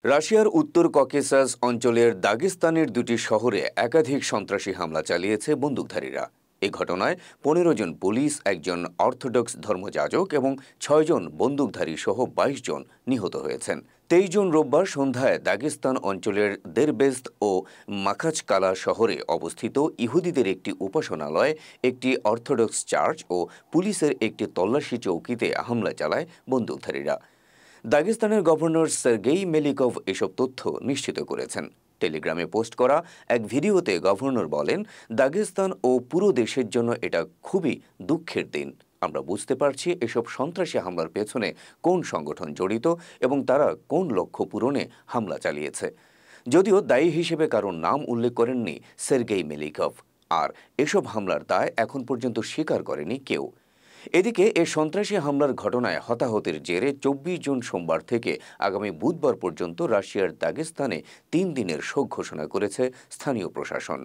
রাশিয়ার উত্তর ককেসাস অঞ্চলের দাগেস্তানের দুটি শহরে একাধিক সন্ত্রাসী হামলা চালিয়েছে বন্দুকধারীরা। এই ঘটনায় ১৫ জন পুলিশ, একজন অর্থোডক্স ধর্মযাজক এবং ৬ জন বন্দুকধারী সহ ২২ জন নিহত হয়েছেন। ২৩ জন রোববার সন্ধ্যায় দাগেস্তান অঞ্চলের দেরবেস্ত ও মাখাচকালা শহরে অবস্থিত ইহুদিদের একটি উপাসনালয়, একটি অর্থোডক্স চার্চ ও পুলিশের একটি তল্লাশি চৌকিতে হামলা চালায় বন্দুকধারীরা। দাগেস্তানের গভর্নর সের্গেই মেলিকভ এসব তথ্য নিশ্চিত করেছেন। টেলিগ্রামে পোস্ট করা এক ভিডিওতে গভর্নর বলেন, দাগেস্তান ও পুরো দেশের জন্য এটা খুবই দুঃখের দিন। আমরা বুঝতে পারছি এসব সন্ত্রাসী হামলার পেছনে কোন সংগঠন জড়িত এবং তারা কোন লক্ষ্য পূরণে হামলা চালিয়েছে। যদিও দায়ী হিসেবে কারো নাম উল্লেখ করেননি সের্গেই মেলিকভ, আর এসব হামলার দায় এখন পর্যন্ত স্বীকার করেনি কেউ। এদিকে এ সন্ত্রাসী হামলার ঘটনায় হতাহতের জেরে ২৪ জুন সোমবার থেকে আগামী বুধবার পর্যন্ত রাশিয়ার দাগেস্তানে ৩ দিনের শোক ঘোষণা করেছে স্থানীয় প্রশাসন।